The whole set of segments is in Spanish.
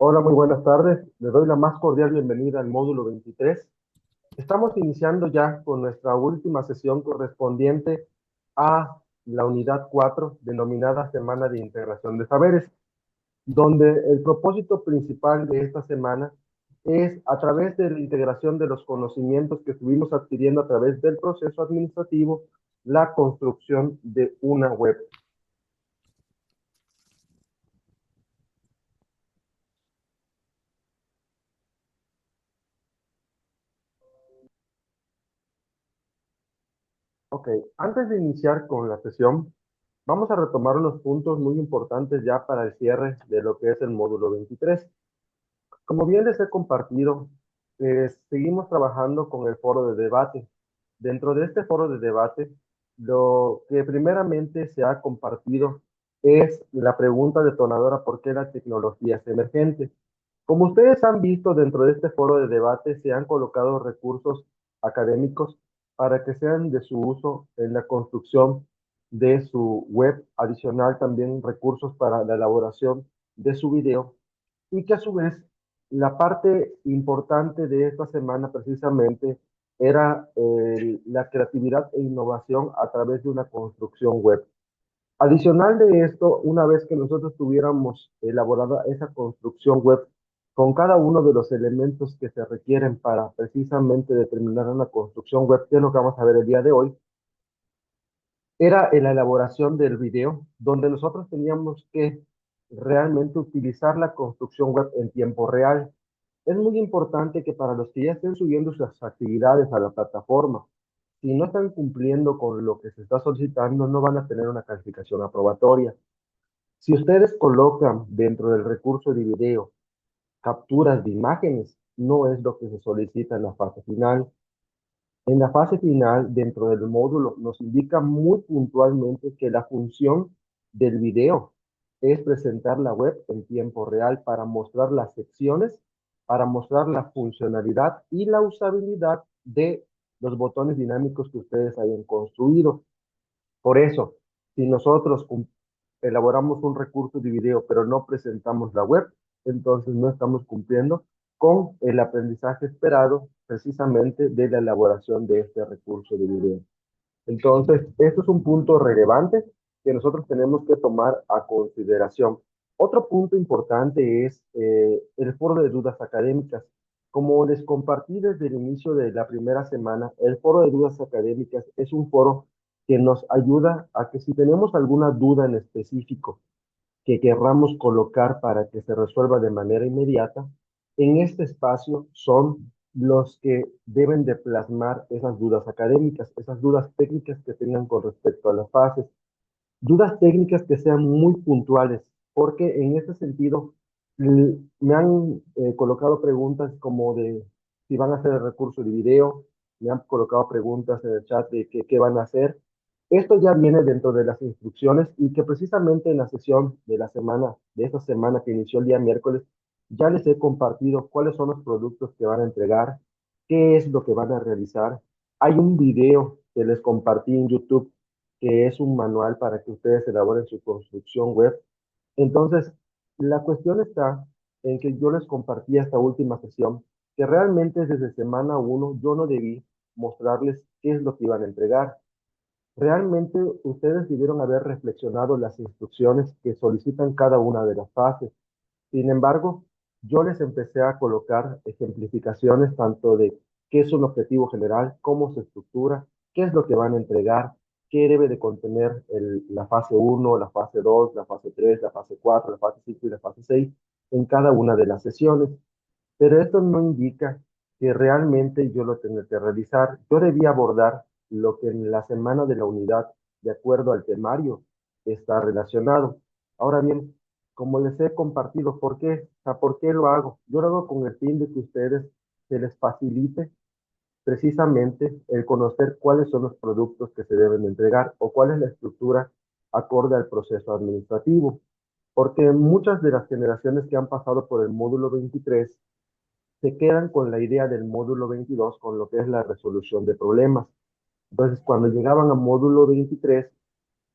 Hola, muy buenas tardes. Le doy la más cordial bienvenida al módulo 23. Estamos iniciando ya con nuestra última sesión correspondiente a la unidad 4, denominada Semana de Integración de Saberes, donde el propósito principal de esta semana es, a través de la integración de los conocimientos que estuvimos adquiriendo a través del proceso administrativo, la construcción de una web. Ok, antes de iniciar con la sesión, vamos a retomar unos puntos muy importantes ya para el cierre de lo que es el módulo 23. Como bien les he compartido, seguimos trabajando con el foro de debate. Dentro de este foro de debate, lo que primeramente se ha compartido es la pregunta detonadora: ¿por qué la tecnología es emergente? Como ustedes han visto, dentro de este foro de debate se han colocado recursos académicos para que sean de su uso en la construcción de su web, adicional también recursos para la elaboración de su video, y que a su vez la parte importante de esta semana precisamente era la creatividad e innovación a través de una construcción web. Adicional de esto, una vez que nosotros tuviéramos elaborada esa construcción web con cada uno de los elementos que se requieren para precisamente determinar una construcción web, que es lo que vamos a ver el día de hoy, era en la elaboración del video, donde nosotros teníamos que realmente utilizar la construcción web en tiempo real. Es muy importante que para los que ya estén subiendo sus actividades a la plataforma, si no están cumpliendo con lo que se está solicitando, no van a tener una calificación aprobatoria. Si ustedes colocan dentro del recurso de video capturas de imágenes, no es lo que se solicita en la fase final. En la fase final, dentro del módulo, nos indica muy puntualmente que la función del video es presentar la web en tiempo real para mostrar las secciones, para mostrar la funcionalidad y la usabilidad de los botones dinámicos que ustedes hayan construido. Por eso, si nosotros elaboramos un recurso de video, pero no presentamos la web, entonces no estamos cumpliendo con el aprendizaje esperado precisamente de la elaboración de este recurso de video. Entonces, esto es un punto relevante que nosotros tenemos que tomar a consideración. Otro punto importante es el foro de dudas académicas. Como les compartí desde el inicio de la primera semana, el foro de dudas académicas es un foro que nos ayuda a que, si tenemos alguna duda en específico que querramos colocar para que se resuelva de manera inmediata, en este espacio son los que deben de plasmar esas dudas académicas, esas dudas técnicas que tengan con respecto a las fases, dudas técnicas que sean muy puntuales, porque en ese sentido me han colocado preguntas como de si van a hacer el recurso de video, me han colocado preguntas en el chat de qué van a hacer. Esto ya viene dentro de las instrucciones, y que precisamente en la sesión de la semana, de esta semana que inició el día miércoles, ya les he compartido cuáles son los productos que van a entregar, qué es lo que van a realizar. Hay un video que les compartí en YouTube, que es un manual para que ustedes elaboren su construcción web. Entonces, la cuestión está en que yo les compartí esta última sesión, que realmente desde semana uno yo no debí mostrarles qué es lo que iban a entregar. Realmente ustedes debieron haber reflexionado las instrucciones que solicitan cada una de las fases. Sin embargo, yo les empecé a colocar ejemplificaciones tanto de qué es un objetivo general, cómo se estructura, qué es lo que van a entregar, qué debe de contener la fase uno, la fase 2, la fase 3, la fase 4, la fase 5 y la fase 6 en cada una de las sesiones. Pero esto no indica que realmente yo lo tenga que realizar. Yo debía abordar lo que en la semana de la unidad, de acuerdo al temario, está relacionado. Ahora bien, como les he compartido, ¿por qué? O sea, ¿por qué lo hago? Yo lo hago con el fin de que ustedes se les facilite precisamente el conocer cuáles son los productos que se deben entregar o cuál es la estructura acorde al proceso administrativo. Porque muchas de las generaciones que han pasado por el módulo 23 se quedan con la idea del módulo 22, con lo que es la resolución de problemas. Entonces, cuando llegaban al módulo 23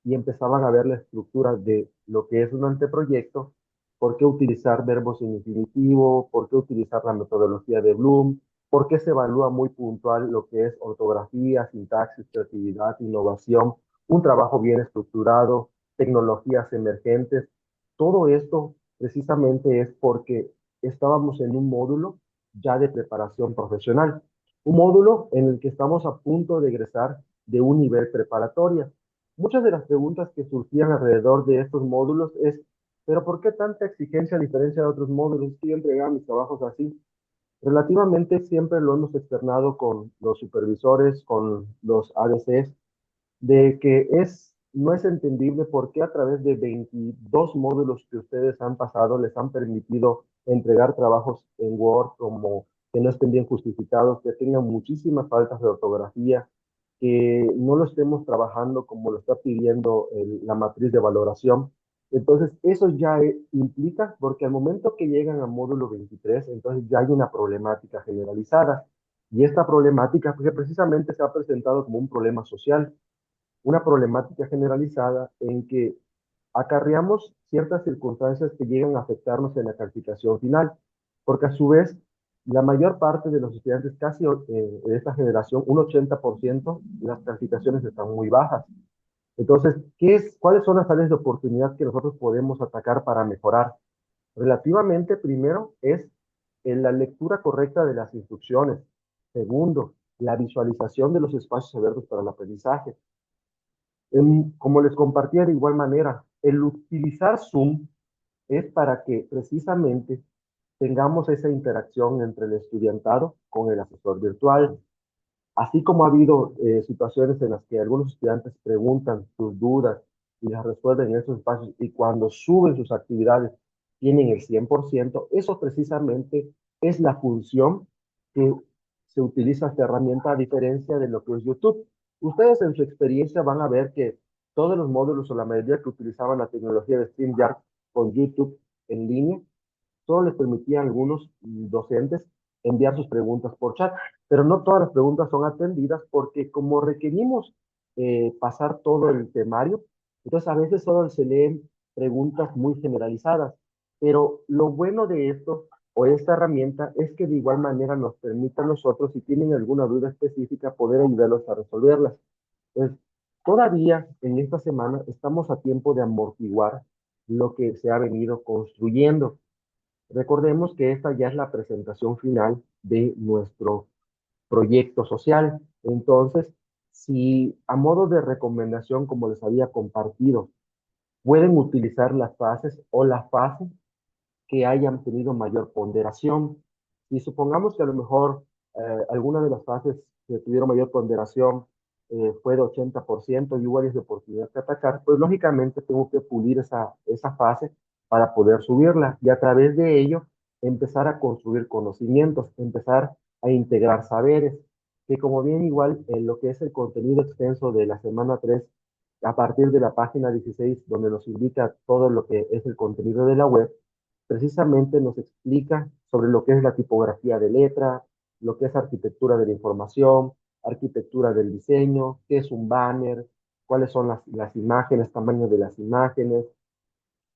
y empezaban a ver la estructura de lo que es un anteproyecto, ¿Por qué utilizar verbos en infinitivo? ¿Por qué utilizar la metodología de Bloom? ¿Por qué se evalúa muy puntual lo que es ortografía, sintaxis, creatividad, innovación, un trabajo bien estructurado, tecnologías emergentes? Todo esto precisamente es porque estábamos en un módulo ya de preparación profesional, un módulo en el que estamos a punto de egresar de un nivel preparatoria. Muchas de las preguntas que surgían alrededor de estos módulos es, ¿pero por qué tanta exigencia a diferencia de otros módulos? Sí, yo entregaba mis trabajos así. Relativamente siempre lo hemos externado con los supervisores, con los ADCs, de que no es entendible por qué a través de 22 módulos que ustedes han pasado les han permitido entregar trabajos en Word como que no estén bien justificados, que tengan muchísimas faltas de ortografía, que no lo estemos trabajando como lo está pidiendo la matriz de valoración. Entonces, eso ya implica, porque al momento que llegan a módulo 23, entonces ya hay una problemática generalizada. Y esta problemática, porque precisamente se ha presentado como un problema social, una problemática generalizada en que acarreamos ciertas circunstancias que llegan a afectarnos en la calificación final, porque a su vez la mayor parte de los estudiantes, casi de esta generación, un 80%, las calificaciones están muy bajas. Entonces, ¿cuáles son las áreas de oportunidad que nosotros podemos atacar para mejorar? Relativamente, primero, es en la lectura correcta de las instrucciones. Segundo, la visualización de los espacios abiertos para el aprendizaje. Como les compartía de igual manera, el utilizar Zoom es para que precisamente tengamos esa interacción entre el estudiantado con el asesor virtual. Así como ha habido situaciones en las que algunos estudiantes preguntan sus dudas y las resuelven en esos espacios y cuando suben sus actividades tienen el 100%, eso precisamente es la función que se utiliza esta herramienta a diferencia de lo que es YouTube. Ustedes en su experiencia van a ver que todos los módulos o la mayoría que utilizaban la tecnología de StreamYard con YouTube en línea solo les permitía a algunos docentes enviar sus preguntas por chat, pero no todas las preguntas son atendidas porque como requerimos pasar todo el temario, entonces a veces solo se leen preguntas muy generalizadas, pero lo bueno de esto o esta herramienta es que de igual manera nos permite a nosotros, si tienen alguna duda específica, poder ayudarlos a resolverlas. Entonces, todavía en esta semana estamos a tiempo de amortiguar lo que se ha venido construyendo. Recordemos que esta ya es la presentación final de nuestro proyecto social. Entonces, si a modo de recomendación, como les había compartido, pueden utilizar las fases o la fase que hayan tenido mayor ponderación. Y supongamos que a lo mejor alguna de las fases que tuvieron mayor ponderación fue de 80% y hubo áreas de oportunidad que atacar, pues lógicamente tengo que pulir esa fase para poder subirla y a través de ello empezar a construir conocimientos, empezar a integrar saberes, que como bien igual en lo que es el contenido extenso de la semana 3 a partir de la página 16 donde nos indica todo lo que es el contenido de la web, precisamente nos explica sobre lo que es la tipografía de letra, lo que es arquitectura de la información, arquitectura del diseño, qué es un banner, cuáles son las imágenes, tamaño de las imágenes,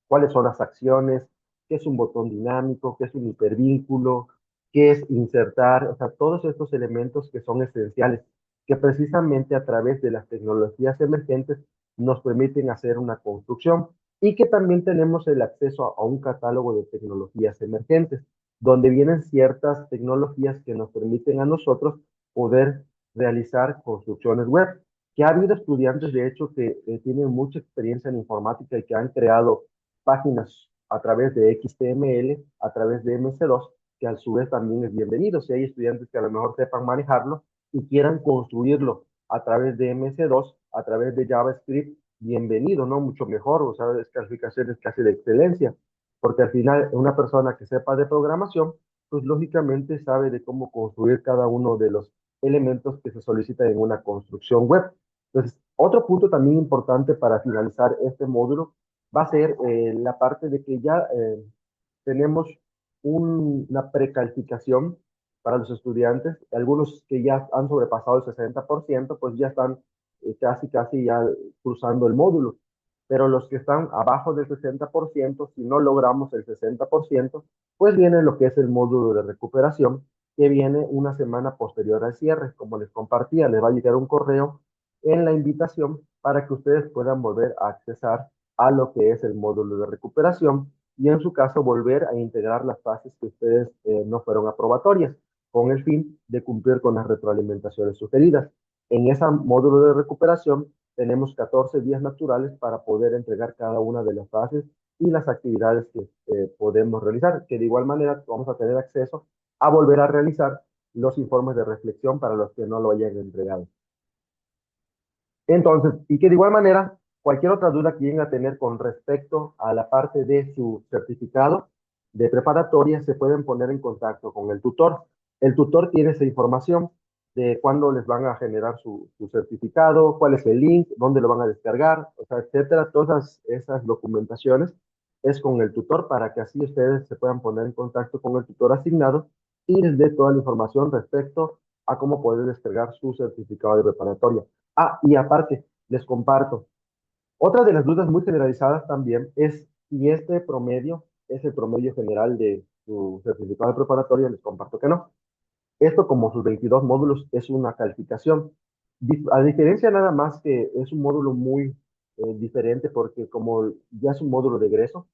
cuáles son las acciones, qué es un botón dinámico, qué es un hipervínculo, qué es insertar, o sea, todos estos elementos que son esenciales, que precisamente a través de las tecnologías emergentes nos permiten hacer una construcción y que también tenemos el acceso a un catálogo de tecnologías emergentes, donde vienen ciertas tecnologías que nos permiten a nosotros poder realizar construcciones web. Que ha habido estudiantes, de hecho, que tienen mucha experiencia en informática y que han creado páginas a través de XML, a través de MC2, que a su vez también es bienvenido. Si hay estudiantes que a lo mejor sepan manejarlo y quieran construirlo a través de MC2, a través de JavaScript, bienvenido, ¿no? Mucho mejor, o sea, es calificaciones casi de excelencia, porque al final una persona que sepa de programación, pues lógicamente sabe de cómo construir cada uno de los elementos que se solicitan en una construcción web. Entonces, otro punto también importante para finalizar este módulo va a ser la parte de que ya tenemos una precalificación para los estudiantes. Algunos que ya han sobrepasado el 60%, pues ya están casi ya cruzando el módulo. pero los que están abajo del 60%, si no logramos el 60%, pues viene lo que es el módulo de recuperación, que viene una semana posterior al cierre. Como les compartía, les va a llegar un correo en la invitación para que ustedes puedan volver a accesar a lo que es el módulo de recuperación y en su caso volver a integrar las fases que ustedes no fueron aprobatorias, con el fin de cumplir con las retroalimentaciones sugeridas. En ese módulo de recuperación tenemos 14 días naturales para poder entregar cada una de las fases y las actividades que podemos realizar, que de igual manera vamos a tener acceso a volver a realizar los informes de reflexión para los que no lo hayan entregado. Entonces, y que de igual manera, cualquier otra duda que lleguen a tener con respecto a la parte de su certificado de preparatoria, se pueden poner en contacto con el tutor. El tutor tiene esa información de cuándo les van a generar su certificado, cuál es el link, dónde lo van a descargar, o sea, etcétera. Todas esas documentaciones es con el tutor para que así ustedes se puedan poner en contacto con el tutor asignado y les dé toda la información respecto a cómo poder descargar su certificado de preparatoria. Ah, y aparte, les comparto. Otra de las dudas muy generalizadas también es si este promedio es el promedio general de su certificado de preparatoria. Les comparto que no. Esto, como sus 22 módulos, es una calificación. A diferencia nada más que es un módulo muy diferente porque como ya es un módulo de egreso,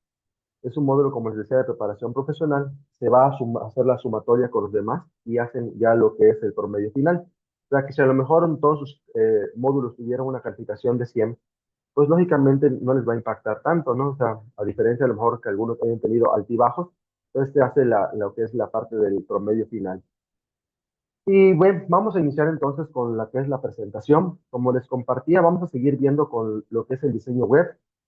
es un módulo, como les decía, de preparación profesional, se va a hacer la sumatoria con los demás y hacen ya lo que es el promedio final. O sea que si a lo mejor en todos sus módulos tuvieran una calificación de 100, pues lógicamente no les va a impactar tanto, ¿no? O sea, a diferencia a lo mejor que algunos hayan tenido altibajos, entonces se hace lo que es la parte del promedio final. Y bueno, vamos a iniciar entonces con la que es la presentación. Como les compartía, vamos a seguir viendo con lo que es el diseño web,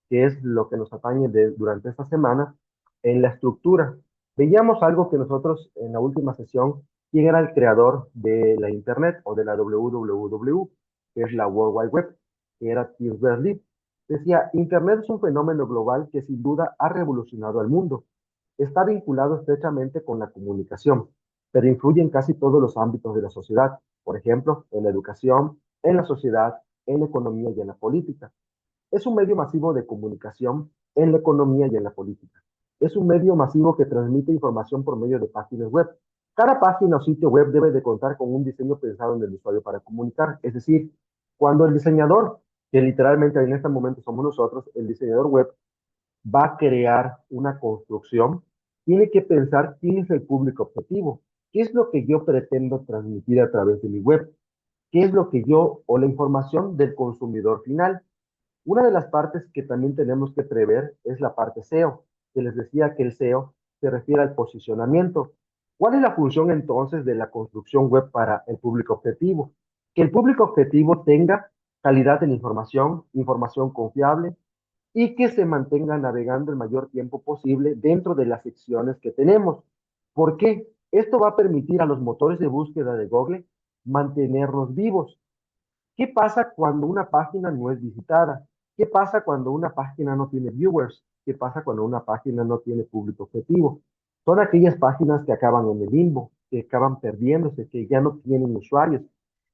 que es lo que nos atañe durante esta semana. En la estructura, veíamos algo que nosotros en la última sesión, quién era el creador de la Internet o de la WWW, que es la World Wide Web, que era Tim Berners-Lee. Decía, Internet es un fenómeno global que sin duda ha revolucionado al mundo. Está vinculado estrechamente con la comunicación, pero influye en casi todos los ámbitos de la sociedad, por ejemplo, en la educación, en la sociedad, en la economía y en la política. Es un medio masivo de comunicación en la economía y en la política. Es un medio masivo que transmite información por medio de páginas web. Cada página o sitio web debe de contar con un diseño pensado en el usuario para comunicar. Es decir, cuando el diseñador, que literalmente en este momento somos nosotros, el diseñador web va a crear una construcción, tiene que pensar quién es el público objetivo, qué es lo que yo pretendo transmitir a través de mi web, qué es lo que yo o la información del consumidor final. Una de las partes que también tenemos que prever es la parte SEO, que les decía que el SEO se refiere al posicionamiento. ¿Cuál es la función entonces de la construcción web para el público objetivo? Que el público objetivo tenga calidad en información, información confiable, y que se mantenga navegando el mayor tiempo posible dentro de las secciones que tenemos. ¿Por qué? Esto va a permitir a los motores de búsqueda de Google mantenernos vivos. ¿Qué pasa cuando una página no es visitada? ¿Qué pasa cuando una página no tiene viewers? ¿Qué pasa cuando una página no tiene público objetivo? Son aquellas páginas que acaban en el limbo, que acaban perdiéndose, que ya no tienen usuarios.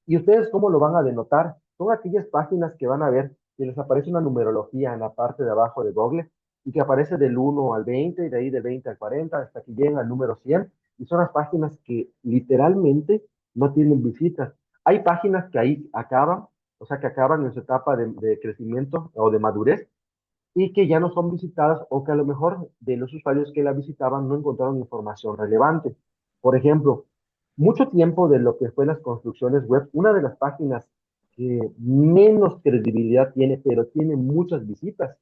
¿Y ustedes cómo lo van a denotar? Son aquellas páginas que van a ver que les aparece una numerología en la parte de abajo de Google y que aparece del 1 al 20 y de ahí del 20 al 40 hasta que lleguen al número 100 y son las páginas que literalmente no tienen visitas. Hay páginas que ahí acaban, o sea, que acaban en su etapa de crecimiento o de madurez y que ya no son visitadas o que a lo mejor de los usuarios que la visitaban no encontraron información relevante. Por ejemplo, mucho tiempo de lo que fue las construcciones web, una de las páginas que menos credibilidad tiene, pero tiene muchas visitas,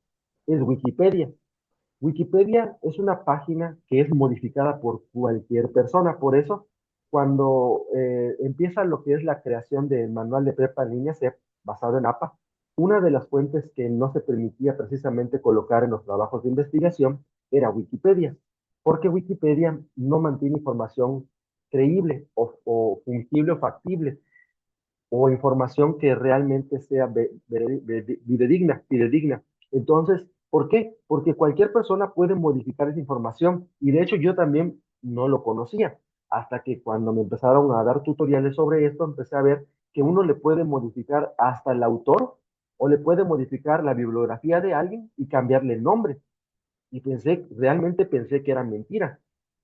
es Wikipedia. Wikipedia es una página que es modificada por cualquier persona. Por eso, cuando empieza lo que es la creación del manual de prepa en línea CEP, basado en APA, una de las fuentes que no se permitía precisamente colocar en los trabajos de investigación era Wikipedia, porque Wikipedia no mantiene información creíble o fungible o factible o información que realmente sea fidedigna. Entonces, ¿por qué? Porque cualquier persona puede modificar esa información y de hecho yo también no lo conocía, hasta que cuando me empezaron a dar tutoriales sobre esto, empecé a ver que uno le puede modificar hasta el autor o le puede modificar la bibliografía de alguien y cambiarle el nombre. Y realmente pensé que era mentira.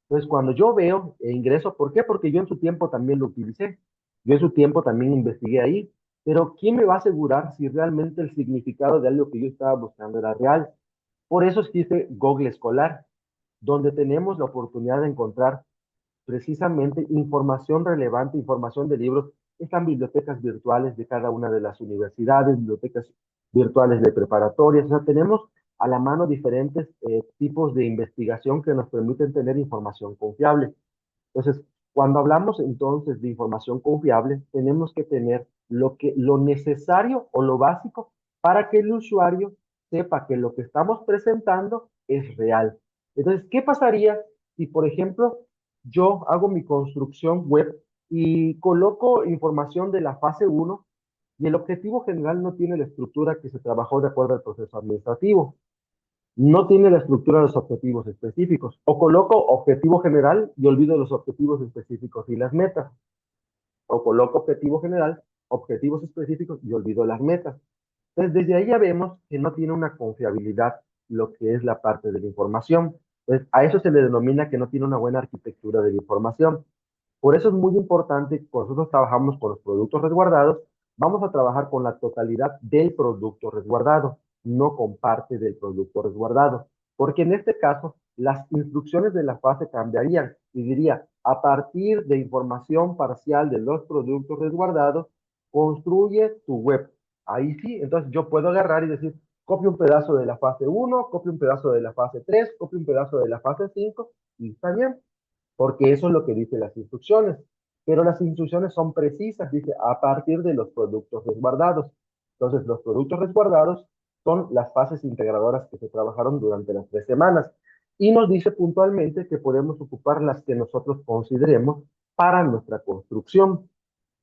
Entonces, cuando yo veo e ingreso, ¿por qué? Porque yo en su tiempo también lo utilicé. Yo en su tiempo también investigué ahí. Pero ¿quién me va a asegurar si realmente el significado de algo que yo estaba buscando era real? Por eso existe Google Escolar, donde tenemos la oportunidad de encontrar precisamente información relevante, información de libros. Están bibliotecas virtuales de cada una de las universidades, bibliotecas virtuales de preparatorias. O sea, tenemos a la mano diferentes tipos de investigación que nos permiten tener información confiable. Entonces, cuando hablamos entonces de información confiable, tenemos que tener lo necesario o lo básico para que el usuario sepa que lo que estamos presentando es real. Entonces, ¿qué pasaría si, por ejemplo, yo hago mi construcción web y coloco información de la fase uno y el objetivo general no tiene la estructura que se trabajó de acuerdo al proceso administrativo? No tiene la estructura de los objetivos específicos. O coloco objetivo general y olvido los objetivos específicos y las metas. O coloco objetivo general, objetivos específicos y olvido las metas. Entonces, desde ahí ya vemos que no tiene una confiabilidad lo que es la parte de la información. Entonces, a eso se le denomina que no tiene una buena arquitectura de la información. Por eso es muy importante que cuando nosotros trabajamos con los productos resguardados, vamos a trabajar con la totalidad del producto resguardado, no con parte del producto resguardado. Porque en este caso, las instrucciones de la fase cambiarían y diría, a partir de información parcial de los productos resguardados, construye tu web. Ahí sí, entonces yo puedo agarrar y decir, copio un pedazo de la fase uno, copio un pedazo de la fase 3, copio un pedazo de la fase 5 y está bien, porque eso es lo que dicen las instrucciones. Pero las instrucciones son precisas, dice, a partir de los productos resguardados. Entonces, los productos resguardados son las fases integradoras que se trabajaron durante las 3 semanas. Y nos dice puntualmente que podemos ocupar las que nosotros consideremos para nuestra construcción.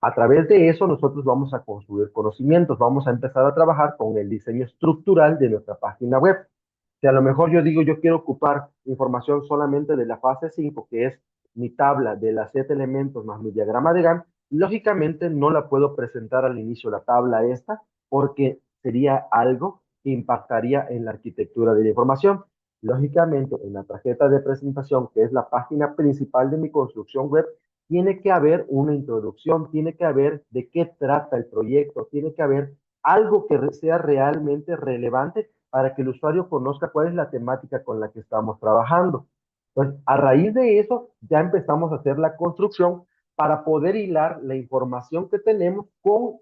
A través de eso, nosotros vamos a construir conocimientos, vamos a empezar a trabajar con el diseño estructural de nuestra página web. Si a lo mejor yo digo, yo quiero ocupar información solamente de la fase 5, que es mi tabla de las 7 elementos más mi diagrama de Gantt, lógicamente no la puedo presentar al inicio la tabla esta, porque sería algo que impactaría en la arquitectura de la información. Lógicamente, en la tarjeta de presentación, que es la página principal de mi construcción web, tiene que haber una introducción, tiene que haber de qué trata el proyecto, tiene que haber algo que sea realmente relevante para que el usuario conozca cuál es la temática con la que estamos trabajando. Entonces, a raíz de eso, ya empezamos a hacer la construcción para poder hilar la información que tenemos con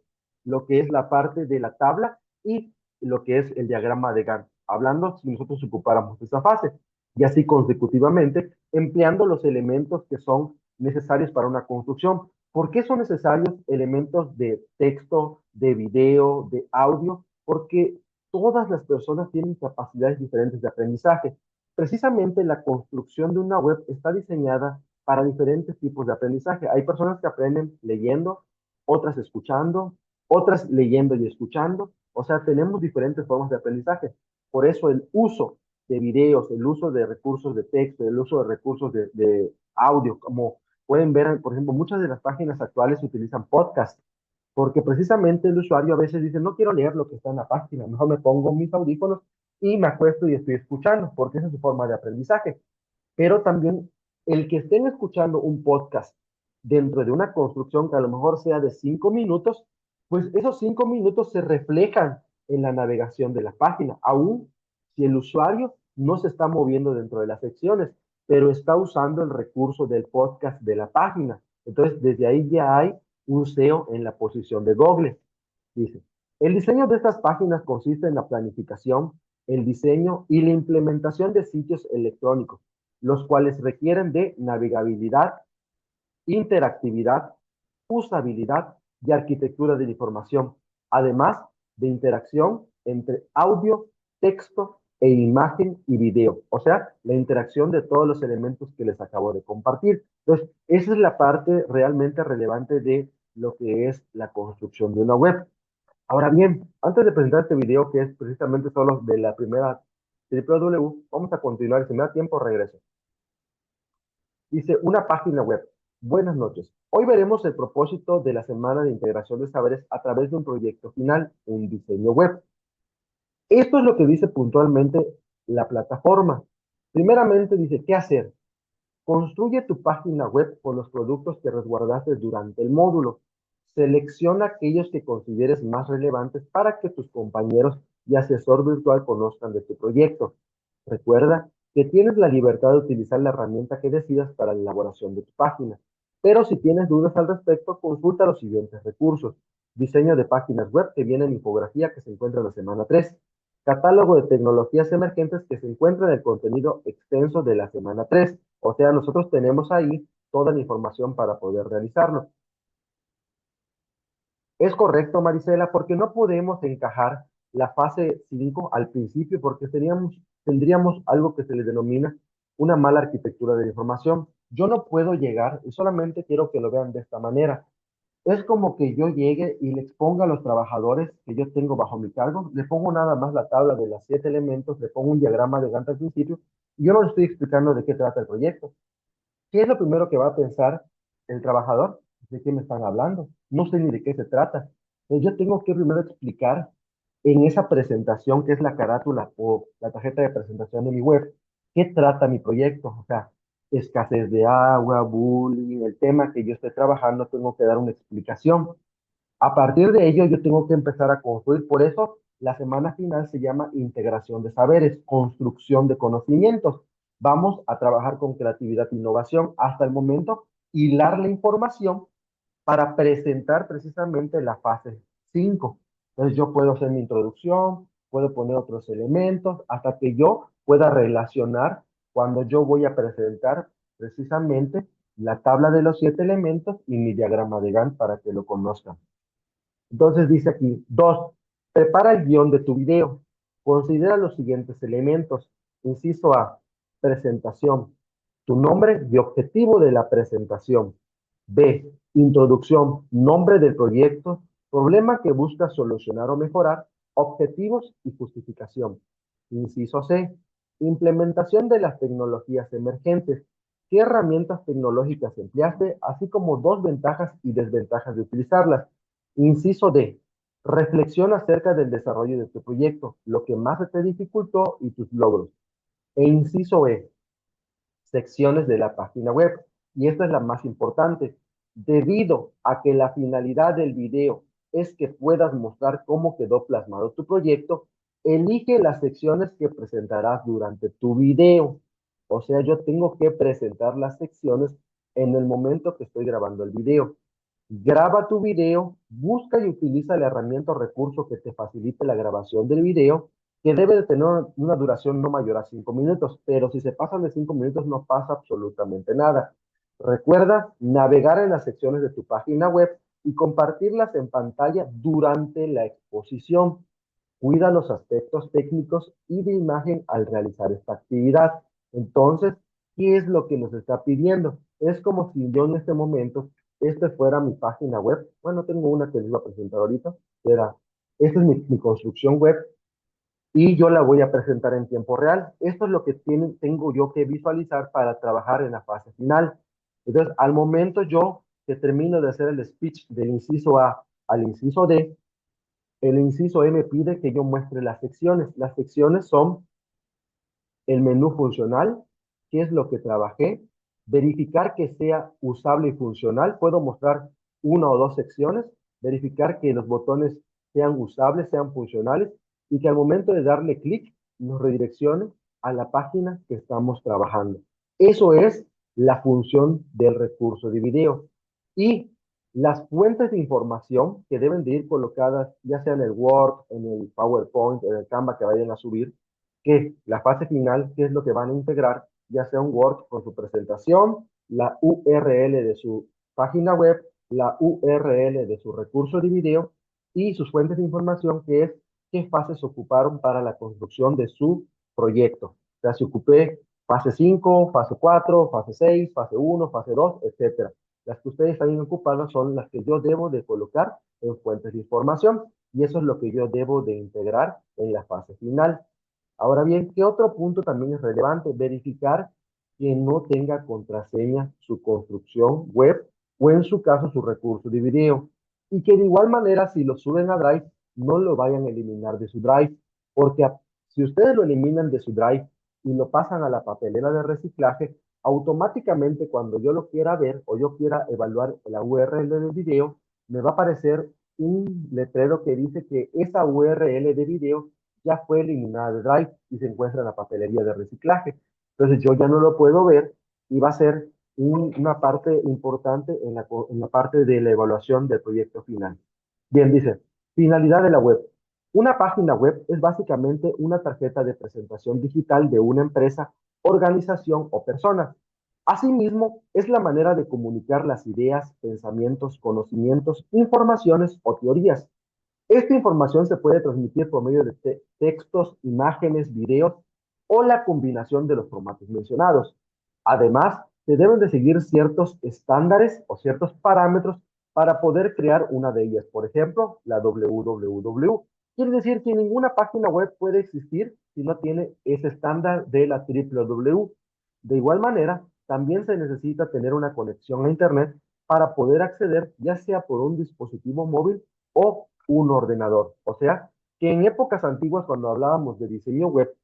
lo que es la parte de la tabla y lo que es el diagrama de Gantt, hablando si nosotros ocupáramos esa fase, y así consecutivamente, empleando los elementos que son necesarios para una construcción. ¿Por qué son necesarios elementos de texto, de video, de audio? Porque todas las personas tienen capacidades diferentes de aprendizaje. Precisamente la construcción de una web está diseñada para diferentes tipos de aprendizaje. Hay personas que aprenden leyendo, otras escuchando, otras leyendo y escuchando. O sea, tenemos diferentes formas de aprendizaje. Por eso el uso de videos, el uso de recursos de texto, el uso de recursos de audio, como pueden ver, por ejemplo, muchas de las páginas actuales utilizan podcast, porque precisamente el usuario a veces dice, no quiero leer lo que está en la página, mejor me pongo mis audífonos y me acuesto y estoy escuchando, porque esa es su forma de aprendizaje. Pero también el que estén escuchando un podcast dentro de una construcción que a lo mejor sea de 5 minutos, pues esos 5 minutos se reflejan en la navegación de la página, aún si el usuario no se está moviendo dentro de las secciones, pero está usando el recurso del podcast de la página. Entonces, desde ahí ya hay un SEO en la posición de Google. Dice, el diseño de estas páginas consiste en la planificación, el diseño y la implementación de sitios electrónicos, los cuales requieren de navegabilidad, interactividad, usabilidad y arquitectura de la información, además de interacción entre audio, texto e imagen y video, o sea, la interacción de todos los elementos que les acabo de compartir. Entonces, esa es la parte realmente relevante de lo que es la construcción de una web. Ahora bien, antes de presentar este video, que es precisamente solo de la primera www, vamos a continuar. Si me da tiempo, regreso. Dice, una página web. Buenas noches. Hoy veremos el propósito de la Semana de Integración de Saberes a través de un proyecto final, un diseño web. Esto es lo que dice puntualmente la plataforma. Primeramente dice, ¿qué hacer? Construye tu página web con los productos que resguardaste durante el módulo. Selecciona aquellos que consideres más relevantes para que tus compañeros y asesor virtual conozcan de tu proyecto. Recuerda que tienes la libertad de utilizar la herramienta que decidas para la elaboración de tu página. Pero si tienes dudas al respecto, consulta los siguientes recursos. Diseño de páginas web que viene en infografía que se encuentra en la semana 3. Catálogo de tecnologías emergentes que se encuentra en el contenido extenso de la semana 3. O sea, nosotros tenemos ahí toda la información para poder realizarlo. Es correcto, Marisela, porque no podemos encajar la fase 5 al principio porque tendríamos algo que se le denomina una mala arquitectura de la información. Yo no puedo llegar, y solamente quiero que lo vean de esta manera. Es como que yo llegue y le exponga a los trabajadores que yo tengo bajo mi cargo, le pongo nada más la tabla de los 7 elementos, le pongo un diagrama de Gantt al principio, y yo no le estoy explicando de qué trata el proyecto. ¿Qué es lo primero que va a pensar el trabajador? ¿De qué me están hablando? No sé ni de qué se trata. Entonces, yo tengo que primero explicar en esa presentación, que es la carátula o la tarjeta de presentación de mi web, qué trata mi proyecto. O sea, escasez de agua, bullying, el tema que yo estoy trabajando, tengo que dar una explicación. A partir de ello, yo tengo que empezar a construir. Por eso, la semana final se llama integración de saberes, construcción de conocimientos. Vamos a trabajar con creatividad e innovación. Hasta el momento, hilar la información para presentar precisamente la fase 5. Entonces, yo puedo hacer mi introducción, puedo poner otros elementos, hasta que yo pueda relacionar cuando yo voy a presentar precisamente la tabla de los 7 elementos y mi diagrama de Gantt para que lo conozcan. Entonces dice aquí, 2, prepara el guión de tu video. Considera los siguientes elementos. Inciso A, presentación. Tu nombre y objetivo de la presentación. B, introducción, nombre del proyecto, problema que buscas solucionar o mejorar, objetivos y justificación. Inciso C, implementación de las tecnologías emergentes. ¿Qué herramientas tecnológicas empleaste, así como dos ventajas y desventajas de utilizarlas? Inciso D. Reflexiona acerca del desarrollo de tu proyecto, lo que más se te dificultó y tus logros. E inciso E. Secciones de la página web. Y esta es la más importante. Debido a que la finalidad del video es que puedas mostrar cómo quedó plasmado tu proyecto, elige las secciones que presentarás durante tu video. O sea, yo tengo que presentar las secciones en el momento que estoy grabando el video. Graba tu video, busca y utiliza la herramienta o recurso que te facilite la grabación del video, que debe de tener una duración no mayor a 5 minutos, pero si se pasan de 5 minutos no pasa absolutamente nada. Recuerda navegar en las secciones de tu página web y compartirlas en pantalla durante la exposición. Cuida los aspectos técnicos y de imagen al realizar esta actividad. Entonces, ¿qué es lo que nos está pidiendo? Es como si yo en este momento, este fuera mi página web. Bueno, tengo una que les voy a presentar ahorita. Era, esta es mi construcción web y yo la voy a presentar en tiempo real. Esto es lo que tengo yo que visualizar para trabajar en la fase final. Entonces, al momento yo que termino de hacer el speech del inciso A al inciso D, el inciso E me pide que yo muestre las secciones. Las secciones son el menú funcional, qué es lo que trabajé, verificar que sea usable y funcional. Puedo mostrar una o dos secciones, verificar que los botones sean usables, sean funcionales y que al momento de darle clic nos redireccione a la página que estamos trabajando. Eso es la función del recurso de video. Y las fuentes de información que deben de ir colocadas, ya sea en el Word, en el PowerPoint, en el Canva que vayan a subir, que la fase final, qué es lo que van a integrar, ya sea un Word con su presentación, la URL de su página web, la URL de su recurso de video y sus fuentes de información, que es qué fases ocuparon para la construcción de su proyecto. O sea, si ocupé fase 5, fase 4, fase 6, fase 1, fase 2, etcétera. Las que ustedes hayan ocupado son las que yo debo de colocar en fuentes de información y eso es lo que yo debo de integrar en la fase final. Ahora bien, ¿qué otro punto también es relevante? Verificar que no tenga contraseña su construcción web o en su caso su recurso de video. Y que de igual manera, si lo suben a Drive, no lo vayan a eliminar de su Drive. porque si ustedes lo eliminan de su Drive y lo pasan a la papelera de reciclaje, automáticamente cuando yo lo quiera ver o yo quiera evaluar la URL del video, me va a aparecer un letrero que dice que esa URL de video ya fue eliminada de Drive y se encuentra en la papelería de reciclaje. Entonces yo ya no lo puedo ver y va a ser una parte importante en la parte de la evaluación del proyecto final. Bien, dice, finalidad de la web. Una página web es básicamente una tarjeta de presentación digital de una empresa, organización o persona. Asimismo, es la manera de comunicar las ideas, pensamientos, conocimientos, informaciones o teorías. Esta información se puede transmitir por medio de textos, imágenes, videos o la combinación de los formatos mencionados. Además, se deben de seguir ciertos estándares o ciertos parámetros para poder crear una de ellas. Por ejemplo, la www. Quiere decir que ninguna página web puede existir si no tiene ese estándar de la www. De igual manera, también se necesita tener una conexión a Internet para poder acceder ya sea por un dispositivo móvil o un ordenador. O sea, que en épocas antiguas, cuando hablábamos de diseño web,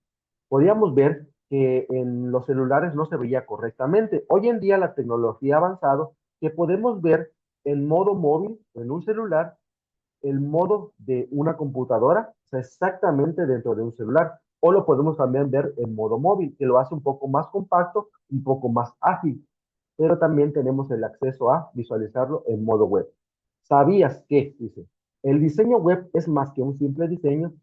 podíamos ver que en los celulares no se veía correctamente. Hoy en día la tecnología ha avanzado que podemos ver en modo móvil, en un celular, el modo de una computadora, o sea, exactamente dentro de un celular. O lo podemos también ver en modo móvil, que lo hace un poco más compacto, un poco más ágil. Pero también tenemos el acceso a visualizarlo en modo web. ¿Sabías que, dice, el diseño web es más que un simple diseño?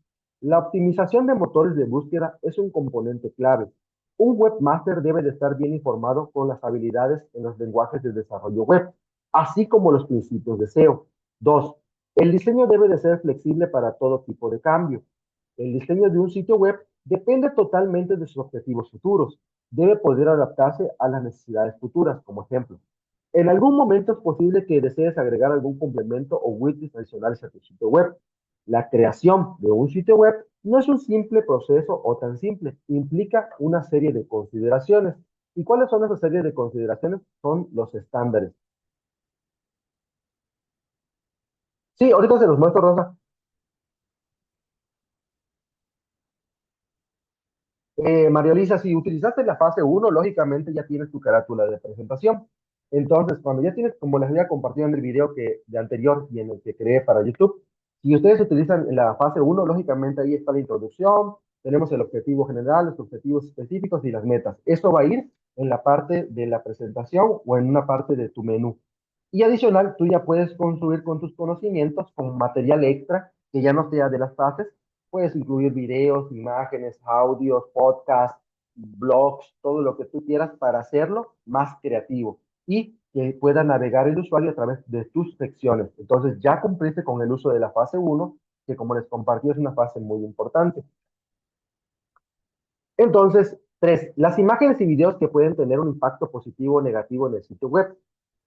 La optimización de motores de búsqueda es un componente clave. Un webmaster debe de estar bien informado con las habilidades en los lenguajes de desarrollo web, así como los principios de SEO. Dos, el diseño debe de ser flexible para todo tipo de cambio. El diseño de un sitio web depende totalmente de sus objetivos futuros. Debe poder adaptarse a las necesidades futuras, como ejemplo. En algún momento es posible que desees agregar algún complemento o widgets adicionales a tu sitio web. La creación de un sitio web no es un simple proceso o tan simple, implica una serie de consideraciones. ¿Y cuáles son esas series de consideraciones? Son los estándares. Sí, ahorita se los muestro, Rosa. María Elisa, si utilizaste la fase uno, lógicamente ya tienes tu carátula de presentación. Entonces, cuando ya tienes, como les había compartido en el video de anterior y en el que creé para YouTube, si ustedes utilizan la fase uno, lógicamente ahí está la introducción, tenemos el objetivo general, los objetivos específicos y las metas. Eso va a ir en la parte de la presentación o en una parte de tu menú. Y adicional, tú ya puedes construir con tus conocimientos, con material extra, que ya no sea de las fases. Puedes incluir videos, imágenes, audios, podcasts, blogs, todo lo que tú quieras para hacerlo más creativo y que pueda navegar el usuario a través de tus secciones. Entonces ya cumpliste con el uso de la fase uno, que como les compartí es una fase muy importante. Entonces, tres, las imágenes y videos que pueden tener un impacto positivo o negativo en el sitio web.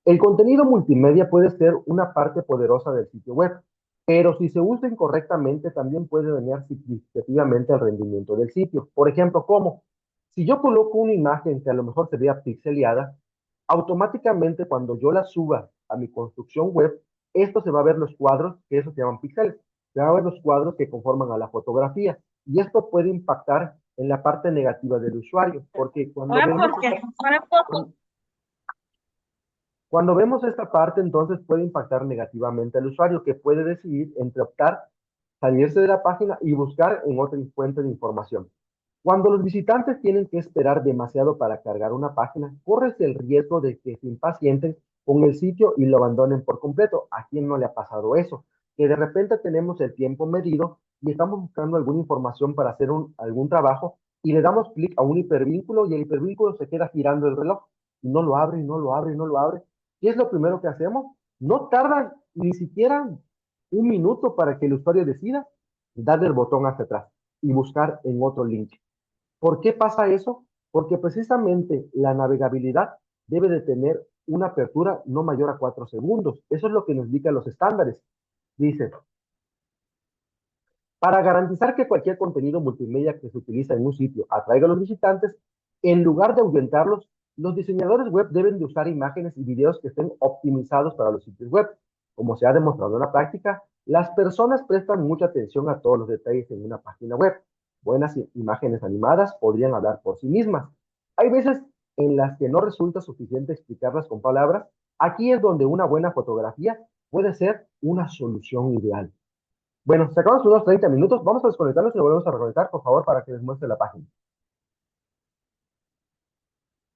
El contenido multimedia puede ser una parte poderosa del sitio web, pero si se usa incorrectamente también puede dañar significativamente el rendimiento del sitio. Por ejemplo, ¿cómo? Si yo coloco una imagen que a lo mejor se vea pixeleada, automáticamente cuando yo la suba a mi construcción web, esto se va a ver los cuadros, que eso se llaman píxeles, se van a ver los cuadros que conforman a la fotografía. Y esto puede impactar en la parte negativa del usuario, porque Ahora, ¿por qué? Ahora poco. cuando vemos esta parte, entonces puede impactar negativamente al usuario, que puede decidir entre optar, salirse de la página y buscar en otra fuente de información. Cuando los visitantes tienen que esperar demasiado para cargar una página, corres el riesgo de que se impacienten con el sitio y lo abandonen por completo. ¿A quién no le ha pasado eso? Que de repente tenemos el tiempo medido y estamos buscando alguna información para hacer algún trabajo y le damos clic a un hipervínculo y el hipervínculo se queda girando el reloj y no lo abre y no lo abre y no lo abre. ¿Qué es lo primero que hacemos? No tarda ni siquiera un minuto para que el usuario decida darle el botón hacia atrás y buscar en otro link. ¿Por qué pasa eso? Porque precisamente la navegabilidad debe de tener una apertura no mayor a 4 segundos. Eso es lo que nos indican los estándares. Dice, para garantizar que cualquier contenido multimedia que se utiliza en un sitio atraiga a los visitantes, en lugar de ahuyentarlos, los diseñadores web deben de usar imágenes y videos que estén optimizados para los sitios web. Como se ha demostrado en la práctica, las personas prestan mucha atención a todos los detalles en una página web. Buenas imágenes animadas podrían hablar por sí mismas. Hay veces en las que no resulta suficiente explicarlas con palabras. Aquí es donde una buena fotografía puede ser una solución ideal. Bueno, sacamos unos 30 minutos. Vamos a desconectarnos y nos volvemos a reconectar, por favor, para que les muestre la página.